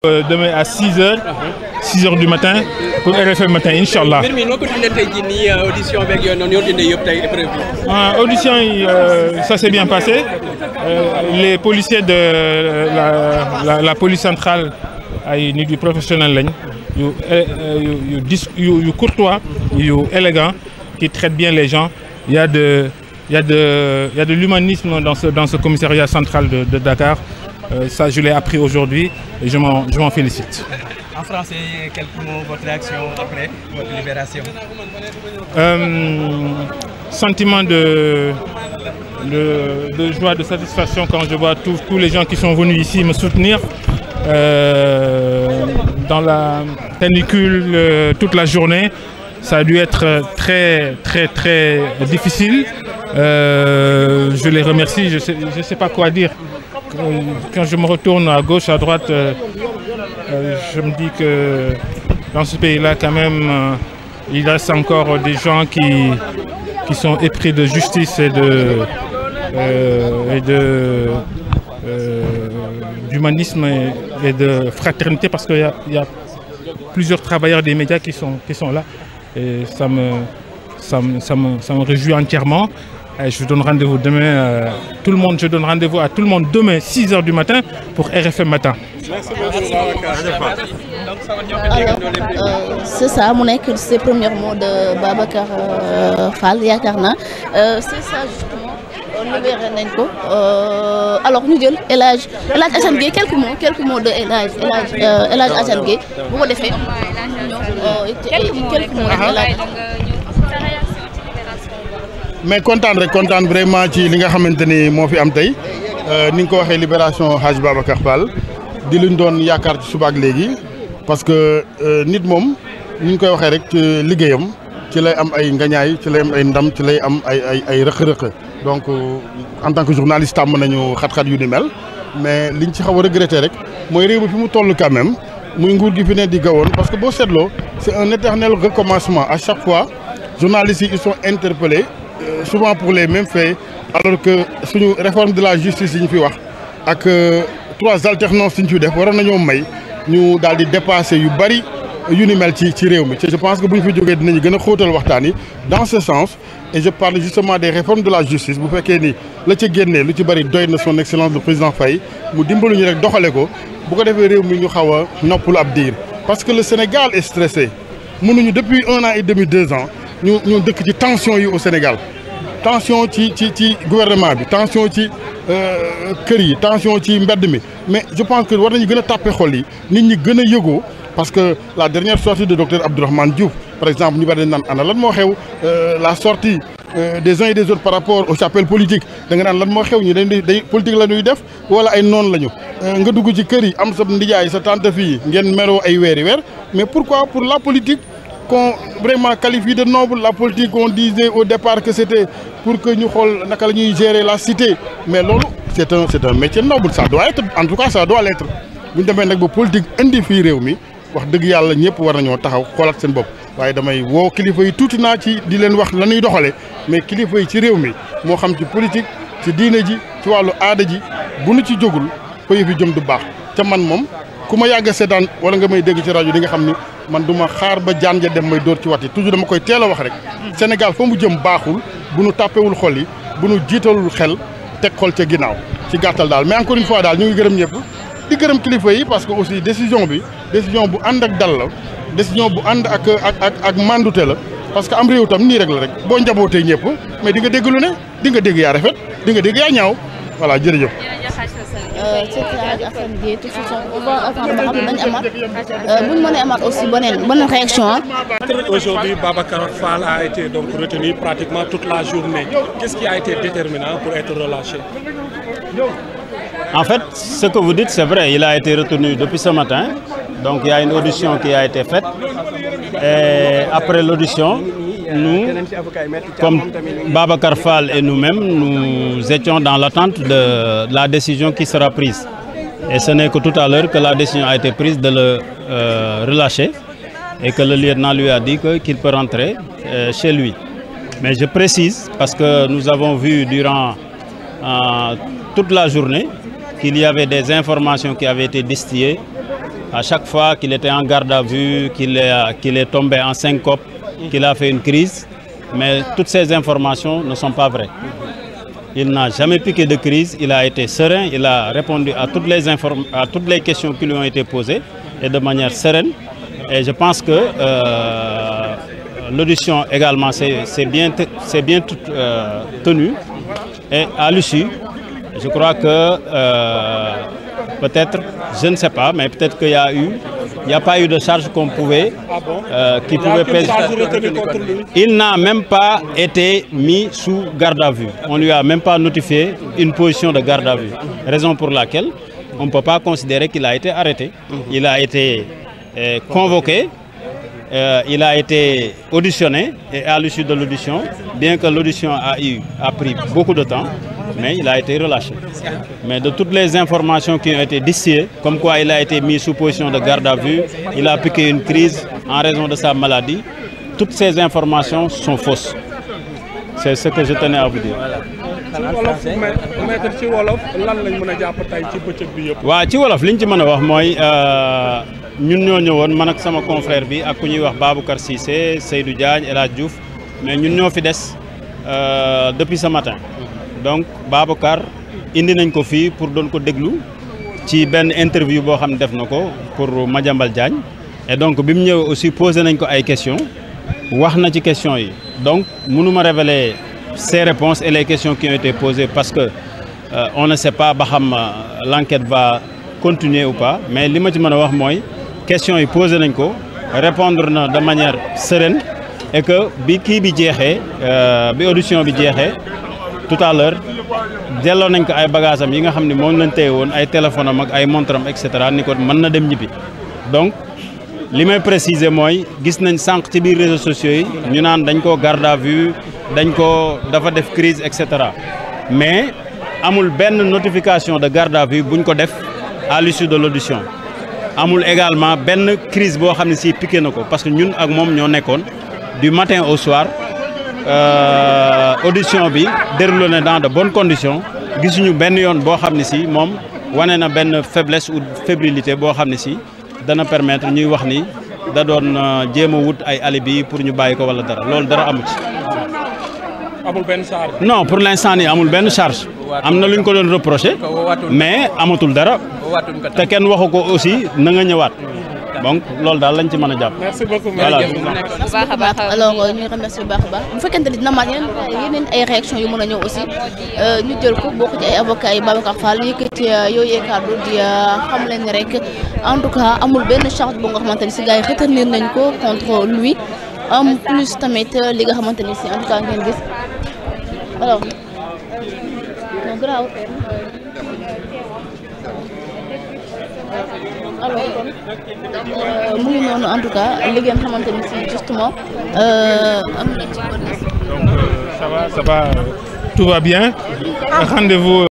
Demain à 6h, 6h du matin pour RFM matin, Inch'Allah. Audition, ça s'est bien passé. Les policiers de la police centrale ay du professionnel yu courtois, yu élégant, qui traitent bien les gens. Il y a de l'humanisme dans ce commissariat central de Dakar. Ça, je l'ai appris aujourd'hui et je m'en félicite. En français, quelques mots, votre réaction après votre libération? Sentiment de joie, de satisfaction quand je vois tous les gens qui sont venus ici me soutenir dans la canicule toute la journée. Ça a dû être très difficile. Je les remercie, je sais pas quoi dire. Quand je me retourne à gauche, à droite, je me dis que dans ce pays-là, quand même, il reste encore des gens qui sont épris de justice et d'humanisme et de fraternité, parce qu'il y a plusieurs travailleurs des médias qui sont là. Et ça me réjouit entièrement. Et je donne rendez-vous demain je donne rendez-vous à tout le monde demain 6h du matin pour RFM matin. C'est ça, c'est le premier mot de Babacar Fall, yakarna. C'est ça justement. Libéré nañ ko alors ñu jël El Hadj Assane Gueye quelques mots de El Hadj Assane Gueye bu ko defee quelques mots de El Hadj. mais kontaan vraiment ci li nga xamante ni moo fi am tey ni nga ko waxee libération Hadj Babacar Fall di luñ doon yaakaar ci suba ak léegi parce que nit moom ni ñu koy waxee rek ci liggéeyam ci lay am ay ngañaay ci lay am ay ndam ci lay am ay rëq-rëq donc en tant que journaliste tàmm nañu xat-xat yu ni mel mais liñ ci xaw a regretter rek mooy réew mi fi mu toll quand même muy nguur gi fi ne di gawoon parce que boo seetloo c'est un éternel recommencement à chaque fois journalistes yi ils sont interpellés souvent pour les mêmes faits alors que suñu réforme de la justice yi ñu fi wax ak 3 alternances yi ñu fi def waroon nañoo may ñu daal di dépasser yu bari yu ni mel ci réew mi je pense que bu ñu fi jógee dinañu gën a xóotal waxtaan yi dans ce sens et je parle justement des réformes de la justice bu fekkee ni la ca génnee lu ci bari doy na son excellence le président Faye mu dimbalu ñu rek doxale ko bu ko defee réew mi ñu xaw a noppalu ab diir parce que le Sénégal est stressé mënuñu depuis 1 an et demi 2 ans ñu dëkk ci tension yi au Sénégal tension ci gouvernement bi tension ci kër yi tension ci mbedd mi mais je pense que war nañu gën a tàppe xol yi nit ñi gën a yëgoo parce que la dernière sortie de docteur Abdourahmane Diouf par exemple ñu bari dañ naan ana lan moo xew la sortie des uns et des autres par rapport au chapelle politique da nga naan lan moo xew ñu day politique la ñuy def wala ay noon lañu nga dugg ci kër yi am sa ndijaay sa tante fii ngeen meroo ay weeri weer mais pourquoi pour la politique qu'on vraiment qualifie de noble la politique qu'on disait au départ que c'était pour que ñu xool naka la ñuy gérer la cité mais loolu c'est un métier noble ça doit être en tout cas ça doit l'être bu ñu demee nag ba politique indi fii réew mi wax dëgg yàlla ñëpp war nañoo taxaw xoolaat seen bopp waaye damay woo kilifa yi tuuti naa ci di leen wax la ñuy doxale mais kilifa yi ci réew mi moo xam ci politique ci diine ji ci wàllu aada ji bu nu ci jógul fa yëf yi jëm du baax ca man moom ku ma yàgg a seetaan wala nga may dégg ci rajo di nga xam ni man du ma xaar ba jaan ja dem may dóor ci wat yi toujours dama koy teel a wax rek Sénégal fa mu jëm baaxul bu nu tàppewul xol yi bu nu jiitalul xel teg xol ca ginnaaw ci gàttal daal mais encore une fois daal ñu ngi gërëm ñëpp di gërëm kilifa yi parce que aussi décision bu ànd ak dal la décision bu ànd ak mandute la parce que am réew tam nii rek la rek boo njabootee ñëpp mais di nga dégg lu ne di nga dégg yaa rafet di nga dégg yaa ñaaw voilà jërëjëf. c'est Hadj Assane Gueye tout ça on va attendre ba xam nañ amaat bu ñu mënee amaat aussi beneen réaction. Aujourd'hui, Babacar Fall a été donc retenu pratiquement toute la journée. Qu'est-ce qui a été déterminant pour être relâché? En fait, ce que vous dites, c'est vrai, il a été retenu depuis ce matin. Donc il y a une audition qui a été faite. Et après l'audition, nous, comme Babacar Fall et nous-mêmes, nous étions dans l'attente de la décision qui sera prise. Et ce n'est que tout à l'heure que la décision a été prise de le relâcher et que le lieutenant lui a dit qu'il peut rentrer chez lui. Mais je précise, parce que nous avons vu durant toute la journée qu'il y avait des informations qui avaient été distillées À chaque fois qu'il était en garde à vue, qu'il est tombé en syncope, qu'il a fait une crise, mais toutes ces informations ne sont pas vraies. Il n'a jamais piqué de crise, il a été serein, il a répondu à toutes les questions qui lui ont été posées et de manière sereine. Et je pense que l'audition également c'est bien tenu. Et à l'issue, je crois que peut-être, je ne sais pas, mais peut-être qu'il n'y a pas eu de charge qui pouvait peser. Il n'a même pas été mis sous garde à vue. On ne lui a même pas notifié une position de garde à vue. Raison pour laquelle on ne peut pas considérer qu'il a été arrêté. Il a été convoqué, il a été auditionné et à l'issue de l'audition, bien que l'audition a pris beaucoup de temps, mais il a été relâché. Mais de toutes les informations qui ont été distillées, comme quoi il a été mis sous position de garde à vue, il a piqué une crise en raison de sa maladie, toutes ces informations sont fausses. C'est ce que je tenais à vous dire. ci wolof lan lañ mën a jàpp tey ci bëccëg bi yëpp. waaw ci wolof liñ ci mën a wax mooy ñun ñoo ñëwoon man ak sama confrère bi ak ku ñuy wax Baboucar Cissé, Seydou Diagne, El Hadj Diouf mais ñun ñoo fi des depuis ce matin. Donc Baboucar indi nañ ko fii pour doon ko déglu ci benn interview boo xam ne def na ko pour Madiambal Diagne et donc bi mu ñëwee aussi posé nañ ko ay questions wax na ci questions yi donc mënuma révéler ces réponses et les questions qui ont été posées parce que on ne sait pas ba xam l'enquête va continuer ou pas mais li ma ci mën a wax mooy questions yi posé nañ ko répondre na de manière sereine et que bi kii bi jeexee bi audition bi jeexee tout à l'heure delloo nañ ko ay bagages am yi nga xam ne moom lañ téye woon ay téléphone am ak ay montre am et cetera ni ko mën na dem ñibbi donc li may préciser mooy gis nañ sànq ci biir réseaux sociaux yi ñu naan dañ ko garde à vue dafa def crise et cetera mais amul benn notification de garde à vue buñ ko def à l'issue de l'audition amul également benn crise boo xam ne si piqué na ko parce que ñun ak moom ñoo nekkoon du matin au soir audition bi déroulé na dans de bonnes conditions gisuñu benn yoon boo xam ne si moom wane na benn faiblesse ou fébrilité boo xam ne si dana permettre ñuy wax ni da doon jéem a wut ay alibi pour ñu bàyyi ko wala dara loolu dara amu ci. amul benn charge. non pour l'instant nii amul benn charge. am na lu ñu ko doon reproché mais amatul dara te kenn waxu ko aussi na nga ñëwaat donc loolu daal lañ ci mën a jàpp. merci beaucoup. voilà bu baax a baax alors ñuy remercier bu baax a baax bu fekkente ni dina mat yeneen ay réaction yu mën a ñëw aussi ñu jël ko bokk ci ay avocats yi Babacar Fall yëkkati yooyu kàddu di xam leen ni rek en tout cas amul benn charge bu nga xamante ni si gars yi retenir nañ ko contre lui en plus tamit li nga xamante ni si en tout cas ngeen gis alors non grave alors kon mu ngi noonu en tout cas li ngeen xamante ni si justement am na ci donc ça va tout va bien rendez-vous